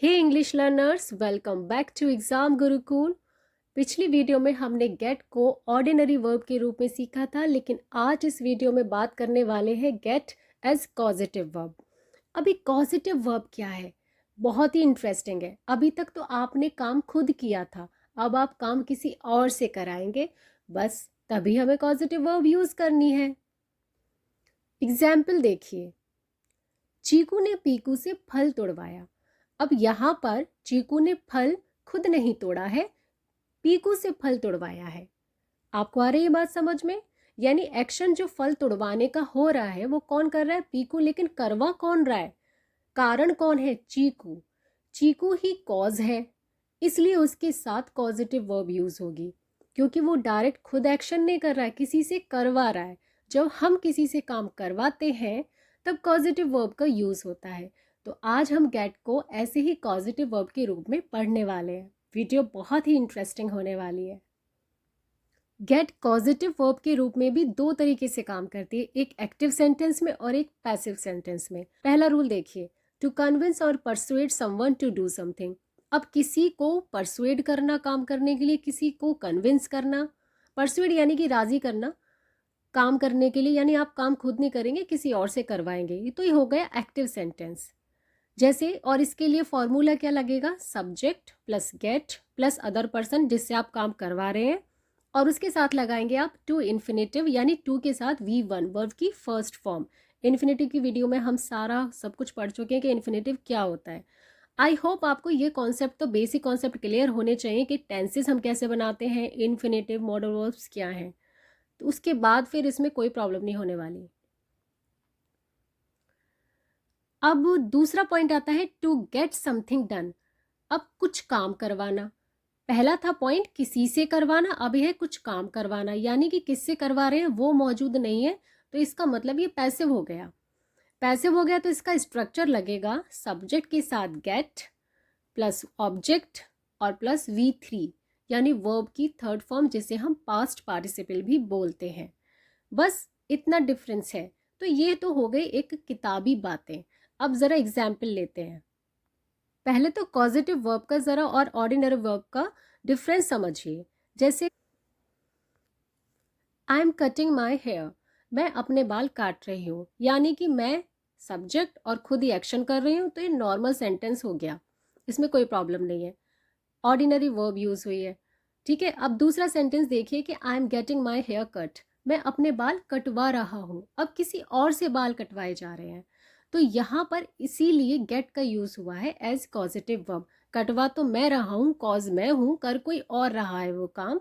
Hey English learners, welcome back to exam Gurukul. पिछली video में हमने गेट को ऑर्डिनरी वर्ब के रूप में सीखा था, लेकिन आज इस वीडियो में बात करने वाले हैं गेट एज कॉजेटिव वर्ब। अभी कॉजेटिव वर्ब क्या है? बहुत ही इंटरेस्टिंग है। अभी तक तो आपने काम खुद किया था, अब आप काम किसी और से कराएंगे, बस तभी हमें कॉजेटिव वर्ब यूज करनी है। एग्जाम्पल देखिए, चीकू ने पीकू से फल तोड़वाया। अब यहाँ पर चीकू ने फल खुद नहीं तोड़ा है, पीकू से फल तोड़वाया है। आपको आ रही है बात समझ में? यानी एक्शन जो फल तोड़वाने का हो रहा है वो कौन कर रहा है? पीकू। लेकिन करवा कौन रहा है? कारण कौन है? चीकू। चीकू ही कॉज है, इसलिए उसके साथ कॉजेटिव वर्ब यूज होगी, क्योंकि वो डायरेक्ट खुद एक्शन नहीं कर रहा है, किसी से करवा रहा है। जब हम किसी से काम करवाते हैं तब कॉजेटिव वर्ब का यूज होता है। तो आज हम गेट को ऐसे ही कॉजेटिव वर्ब के रूप में पढ़ने वाले हैं। वीडियो बहुत ही इंटरेस्टिंग होने वाली है। गेट कॉजेटिव वर्ब के रूप में भी दो तरीके से काम करती है, एक एक्टिव सेंटेंस में और एक पैसिव सेंटेंस में। पहला रूल देखिए, to convince or persuade someone to do something. अब किसी को परसुएड करना, काम करने के लिए, किसी को कन्विंस करना। परसुएड यानी कि राजी करना काम करने के लिए, यानी आप काम खुद नहीं करेंगे, किसी और से करवाएंगे। तो ये हो गया एक्टिव सेंटेंस। जैसे, और इसके लिए फॉर्मूला क्या लगेगा? Subject plus gate plus other person जिससे आप काम करवा रहे हैं, और उसके साथ लगाएंगे आप टू इन्फिनेटिव, यानी टू के साथ V1 वर्ब की फर्स्ट फॉर्म। इन्फिनेटिव की वीडियो में हम सारा सब कुछ पढ़ चुके हैं कि इन्फिनेटिव क्या होता है। आई होप आपको ये कॉन्सेप्ट, तो बेसिक कॉन्सेप्ट क्लियर होने चाहिए कि टेंसेस हम कैसे बनाते हैं, इन्फिनेटिव, मॉडल वर्ब्स क्या हैं। तो उसके बाद फिर इसमें कोई प्रॉब्लम नहीं होने वाली। अब दूसरा पॉइंट आता है टू गेट समथिंग डन। अब कुछ काम करवाना। पहला था पॉइंट किसी से करवाना, अब है कुछ काम करवाना, यानी कि किससे करवा रहे हैं वो मौजूद नहीं है, तो इसका मतलब ये पैसिव हो गया। पैसिव हो गया तो इसका स्ट्रक्चर लगेगा सब्जेक्ट के साथ गेट प्लस ऑब्जेक्ट और प्लस V3, यानी वर्ब की थर्ड फॉर्म जिसे हम पास्ट पार्टिसिपल भी बोलते हैं। बस इतना डिफरेंस है। तो ये तो हो गई एक किताबी बातें। अब ज़रा एग्जाम्पल लेते हैं। पहले तो कॉजेटिव वर्ब का ज़रा और ऑर्डिनरी वर्ब का डिफरेंस समझिए। जैसे, I am cutting my hair, मैं अपने बाल काट रही हूँ, यानी कि मैं सब्जेक्ट और खुद ही एक्शन कर रही हूँ, तो ये नॉर्मल सेंटेंस हो गया, इसमें कोई प्रॉब्लम नहीं है। ऑर्डिनरी वर्ब यूज़ हुई है, ठीक है। अब दूसरा सेंटेंस देखिए कि I am getting my hair cut, मैं अपने बाल कटवा रहा हूँ। अब किसी और से बाल कटवाए जा रहे हैं, तो यहाँ पर इसीलिए गेट का यूज़ हुआ है एज कॉजेटिव वर्ब। कटवा तो मैं रहा हूँ, कॉज मैं हूँ, कर कोई और रहा है वो काम,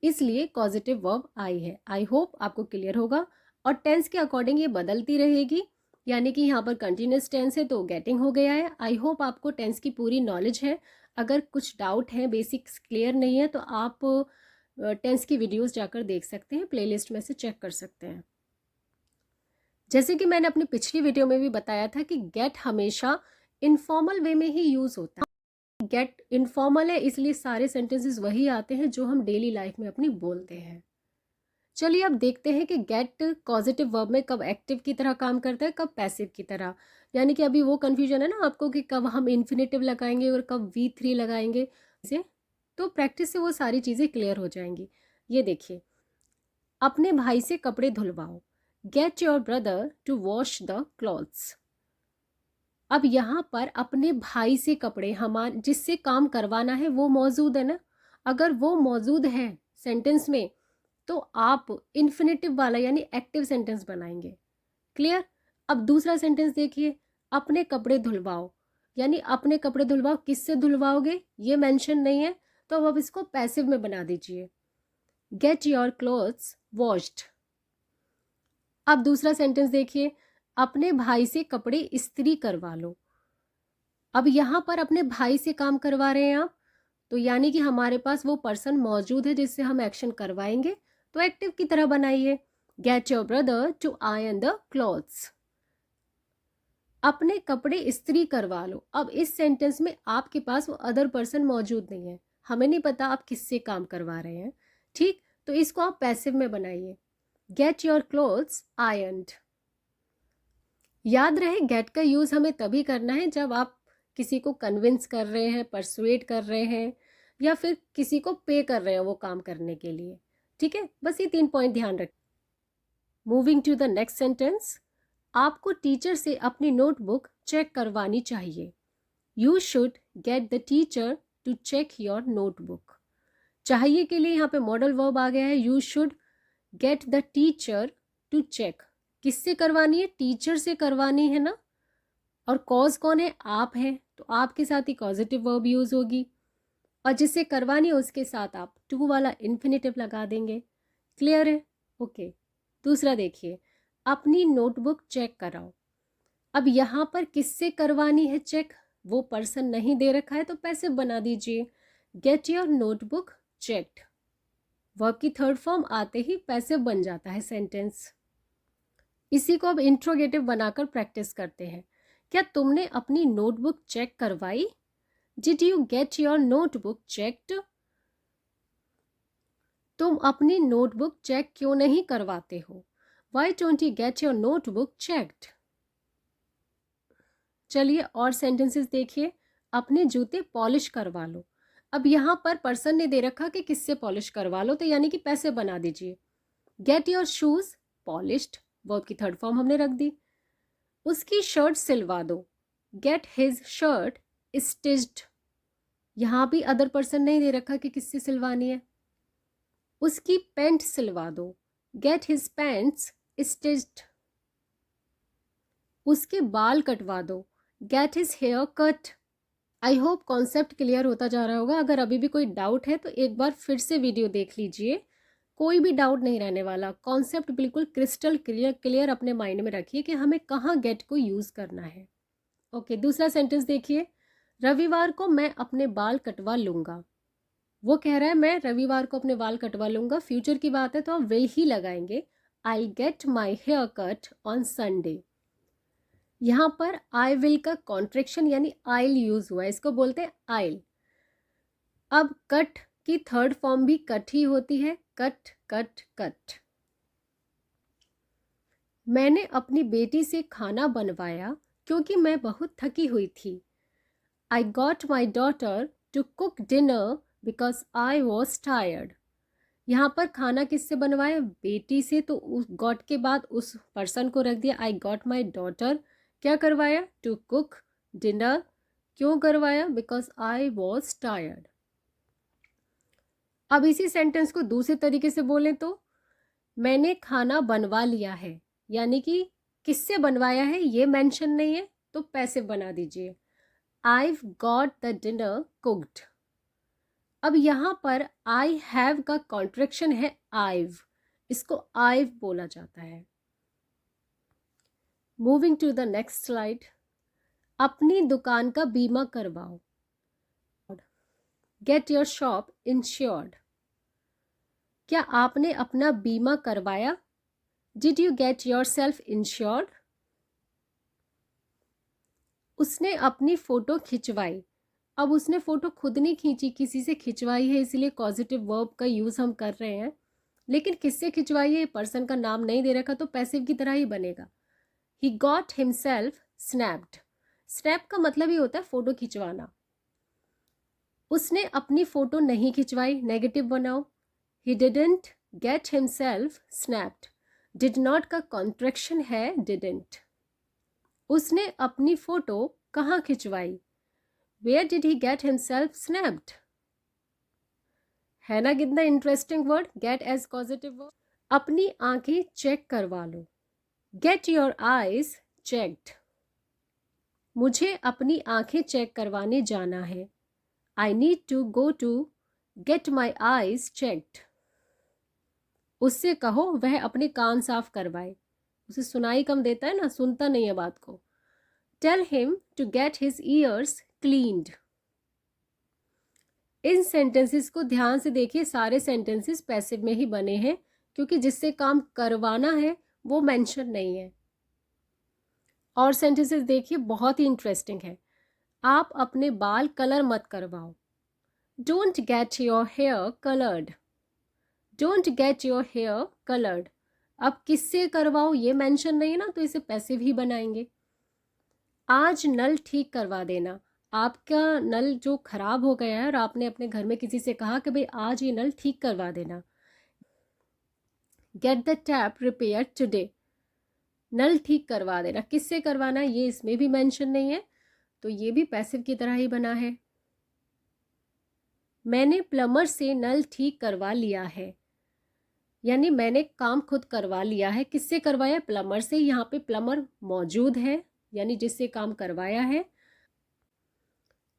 इसलिए कॉजेटिव वर्ब आई है। आई होप आपको क्लियर होगा। और टेंस के अकॉर्डिंग ये बदलती रहेगी, यानी कि यहाँ पर कंटिन्यूस टेंस है तो गेटिंग हो गया है। आई होप आपको टेंस की पूरी नॉलेज है। अगर कुछ डाउट है, बेसिक्स क्लियर नहीं है, तो आप टेंस की वीडियोस जाकर देख सकते हैं, प्लेलिस्ट में से चेक कर सकते हैं। जैसे कि मैंने अपनी पिछली वीडियो में भी बताया था कि गेट हमेशा इनफॉर्मल वे में ही यूज़ होता है। गेट इनफॉर्मल है, इसलिए सारे सेंटेंसेस वही आते हैं जो हम डेली लाइफ में अपनी बोलते हैं। चलिए अब देखते हैं कि गेट कॉजेटिव वर्ब में कब एक्टिव की तरह काम करता है, कब पैसिव की तरह। यानी कि अभी वो कन्फ्यूजन है ना आपको कि कब हम इन्फिनेटिव लगाएंगे और कब V3 लगाएंगे, तो प्रैक्टिस से वो सारी चीज़ें क्लियर हो जाएंगी। ये देखिए, अपने भाई से कपड़े धुलवाओ, get your brother to wash the clothes. अब यहाँ पर अपने भाई से कपड़े, हमारे जिससे काम करवाना है वो मौजूद है ना। अगर वो मौजूद है सेंटेंस में तो आप इन्फिनेटिव वाला यानी एक्टिव सेंटेंस बनाएंगे। क्लियर? अब दूसरा सेंटेंस देखिए, अपने कपड़े धुलवाओ, यानी अपने कपड़े धुलवाओ, किससे धुलवाओगे ये मेंशन नहीं है, तो अब इसको पैसिव में बना दीजिए, गेट योर क्लोथ्स वॉश्ड। अब दूसरा सेंटेंस देखिए, अपने भाई से कपड़े इस्त्री करवा लो। अब यहाँ पर अपने भाई से काम करवा रहे हैं आप, तो यानी कि हमारे पास वो पर्सन मौजूद है जिससे हम एक्शन करवाएंगे, तो एक्टिव की तरह बनाइए, get your brother to iron the clothes. अपने कपड़े इस्त्री करवा लो। अब इस सेंटेंस में आपके पास वो अदर पर्सन मौजूद नहीं है, हमें नहीं पता आप किससे काम करवा रहे हैं, ठीक। तो इसको आप पैसिव में बनाइए, गेट योर क्लोथ्स आयरन्ड। याद रहे, गेट का यूज हमें तभी करना है जब आप किसी को कन्विंस कर रहे हैं, परसुएट कर रहे हैं, या फिर किसी को पे कर रहे हैं वो काम करने के लिए। ठीक है, बस ये 3 पॉइंट ध्यान रखें। Moving to the next sentence, आपको टीचर से अपनी नोटबुक चेक करवानी चाहिए। You should get the teacher to check your notebook. चाहिए के लिए यहाँ पे मॉडल वर्ब आ गया है, you should get the teacher to check. किससे करवानी है? टीचर से करवानी है ना। और कॉज कौन है? आप हैं, तो आपके साथ ही कॉजेटिव वर्ब यूज होगी, और जिससे करवानी है उसके साथ आप टू वाला इन्फिनेटिव लगा देंगे। क्लियर है? ओके। दूसरा देखिए, अपनी नोटबुक चेक कराओ। अब यहाँ पर किससे करवानी है चेक? वो पर्सन नहीं दे रखा है तो पैसिव बना दीजिए, get your notebook checked. Verb की थर्ड फॉर्म आते ही पैसिव बन जाता है सेंटेंस। इसी को अब इंट्रोगेटिव बनाकर प्रैक्टिस करते हैं। क्या तुमने अपनी नोटबुक चेक करवाई? Did you get your notebook checked? तुम अपनी नोटबुक चेक क्यों नहीं करवाते हो? Why don't you get your notebook checked? चलिए और सेंटेंसेस देखिए। अपने जूते पॉलिश करवा लो। अब यहाँ पर पर्सन ने दे रखा कि किससे पॉलिश करवा लो, तो यानी कि पैसे बना दीजिए। Get your shoes polished, verb की थर्ड फॉर्म हमने रख दी। उसकी शर्ट सिलवा दो, गेट हिज शर्ट स्टिच्ड। यहाँ भी अदर पर्सन नहीं दे रखा कि किससे सिलवानी है। उसकी पैंट सिलवा दो, गेट हिज पैंट्स स्टिच्ड। उसके बाल कटवा दो, get his hair cut. I hope concept clear होता जा रहा होगा। अगर अभी भी कोई डाउट है तो एक बार फिर से वीडियो देख लीजिए, कोई भी डाउट नहीं रहने वाला। कॉन्सेप्ट बिल्कुल क्रिस्टल क्लियर अपने माइंड में रखिए कि हमें कहाँ गेट को यूज़ करना है। ओके, दूसरा सेंटेंस देखिए। रविवार को मैं अपने बाल कटवा लूँगा। वो कह रहा है मैं रविवार को अपने बाल कटवा लूँगा, फ्यूचर की बात है तो आप विल ही लगाएंगे। I'll get my hair cut on Sunday। यहाँ पर I will का कॉन्ट्रैक्शन यानी I'll यूज हुआ है, इसको बोलते हैं I'll। अब कट की थर्ड फॉर्म भी कट ही होती है, कट कट कट। मैंने अपनी बेटी से खाना बनवाया क्योंकि मैं बहुत थकी हुई थी। I got my daughter to cook dinner because I was tired। यहाँ पर खाना किससे बनवाया? बेटी से, तो उस गॉट के बाद उस पर्सन को रख दिया। I got my daughter. क्या करवाया? To cook dinner. क्यों करवाया? Because I was tired. अब इसी सेंटेंस को दूसरे तरीके से बोलें तो मैंने खाना बनवा लिया है, यानी कि किससे बनवाया है ये मेंशन नहीं है तो पैसिव बना दीजिए। I've got the dinner cooked। अब यहाँ पर I have का कॉन्ट्रैक्शन है I've, इसको I've बोला जाता है। Moving to the next slide. अपनी दुकान का बीमा करवाओ, गेट योर शॉप इंश्योर्ड। क्या आपने अपना बीमा करवाया? Did you get your self insured? उसने अपनी फ़ोटो खिंचवाई। अब उसने फ़ोटो खुद नहीं खींची, किसी से खिंचवाई है, इसलिए कॉजेटिव वर्ब का यूज़ हम कर रहे हैं। लेकिन किससे खिंचवाई है, पर्सन का नाम नहीं दे रखा तो पैसिव की तरह ही बनेगा। He got himself snapped. Snap का मतलब ही होता है फ़ोटो खिंचवाना। उसने अपनी फ़ोटो नहीं खिंचवाई, नेगेटिव बनाओ। He didn't get himself snapped. Did not का कॉन्ट्रैक्शन है डिडंट। उसने अपनी फ़ोटो कहाँ खिंचवाई? Where did he get himself snapped? है ना कितना interesting word, get as causative word. अपनी आंखें चेक करवा लो, गेट योर आईज चेक्ड। मुझे अपनी आंखें चेक करवाने जाना है, I need to go to get my eyes checked. उससे कहो वह अपने कान साफ करवाए। उसे सुनाई कम देता है ना, सुनता नहीं है बात को। Tell him to get his ears cleaned. इन सेंटेंसेस को ध्यान से देखिए, सारे सेंटेंसेस पैसिव में ही बने हैं क्योंकि जिससे काम करवाना है वो मेंशन नहीं है। और सेंटेंसेस देखिए, बहुत ही इंटरेस्टिंग है। आप अपने बाल कलर मत करवाओ, don't get your hair coloured. Don't get your hair coloured. अब किससे करवाओ ये मेंशन नहीं है ना, तो इसे पैसिव ही बनाएंगे। आज नल ठीक करवा देना, आपका नल जो खराब हो गया है और आपने अपने घर में किसी से कहा कि भाई आज ये नल ठीक करवा देना। Get the tap repair today, नल ठीक करवा देना, किससे करवाना ये इसमें भी मेंशन नहीं है, तो ये भी पैसिव की तरह ही बना है। मैंने प्लम्बर से नल ठीक करवा लिया है, यानी मैंने काम खुद करवा लिया है। किससे करवाया? प्लम्बर से। यहाँ पे प्लम्बर मौजूद है, यानी जिससे काम करवाया है।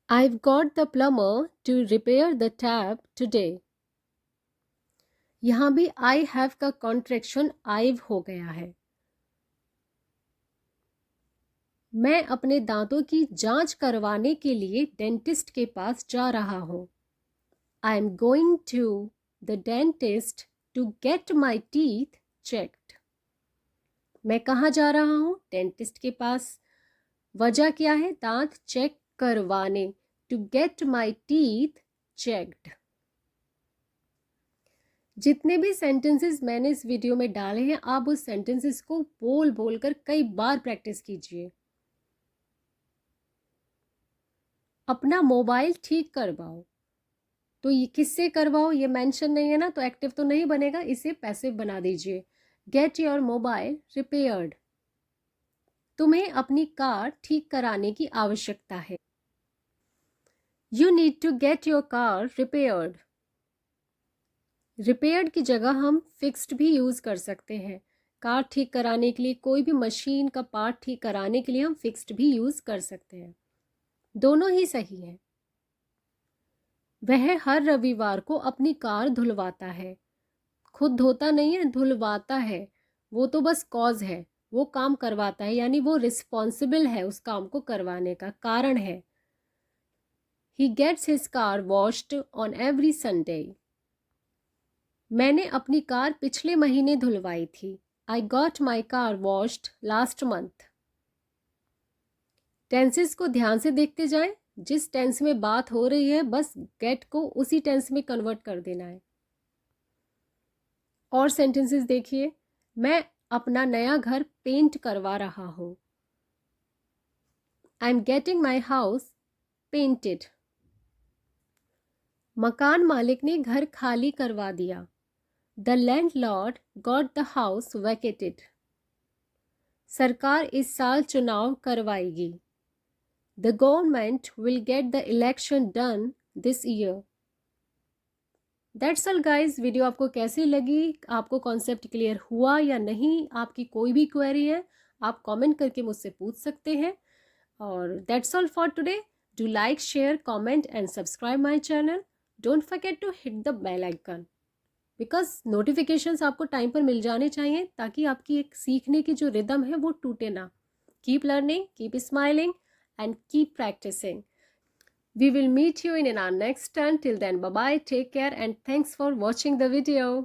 I've got the plumber to repair the tap today. यहाँ भी I have का कॉन्ट्रैक्शन I've हो गया है। मैं अपने दांतों की जांच करवाने के लिए डेंटिस्ट के पास जा रहा हूँ। I'm going to the dentist to get my teeth checked. मैं कहाँ जा रहा हूँ? डेंटिस्ट के पास। वजह क्या है? दांत चेक करवाने। To get my teeth checked. जितने भी सेंटेंसेस मैंने इस वीडियो में डाले हैं, आप उस सेंटेंसेस को बोल बोल कर कई बार प्रैक्टिस कीजिए। अपना मोबाइल ठीक करवाओ, तो ये किससे करवाओ ये मेंशन नहीं है ना, तो एक्टिव तो नहीं बनेगा, इसे पैसिव बना दीजिए। गेट योर मोबाइल रिपेयर्ड, तुम्हें अपनी कार ठीक कराने की आवश्यकता है। You need to get your car repaired. Repaired की जगह हम फिक्स्ड भी यूज़ कर सकते हैं। कार ठीक कराने के लिए, कोई भी मशीन का पार्ट ठीक कराने के लिए हम फिक्स्ड भी यूज़ कर सकते हैं। दोनों ही सही है। वह हर रविवार को अपनी कार धुलवाता है। खुद धोता नहीं है, धुलवाता है। वो तो बस कॉज है, वो काम करवाता है, यानी वो रिस्पॉन्सिबल है उस काम को करवाने का, कारण है। He gets his car washed on every Sunday. मैंने अपनी कार पिछले महीने धुलवाई थी। I got my car washed last month. Tenses को ध्यान से देखते जाएं। जिस टेंस में बात हो रही है बस गेट को उसी टेंस में कन्वर्ट कर देना है। और सेंटेंसेस देखिए। मैं अपना नया घर पेंट करवा रहा हूँ। I am getting my house painted. मकान मालिक ने घर खाली करवा दिया। The landlord got the house vacated. सरकार इस साल चुनाव करवाएगी। The government will get the election done this year. That's all guys. Video आपको कैसी लगी? आपको कॉन्सेप्ट क्लियर हुआ या नहीं? आपकी कोई भी क्वेरी है आप कमेंट करके मुझसे पूछ सकते हैं। और that's all for today. Do like, share, comment and subscribe my channel. Don't forget to hit the bell icon. Because notifications आपको टाइम पर मिल जाने चाहिए ताकि आपकी एक सीखने की जो रिदम है वो टूटे ना। Keep learning, keep smiling and keep practising. We will meet you in our next turn. Till then, bye bye, take care and thanks for watching the video.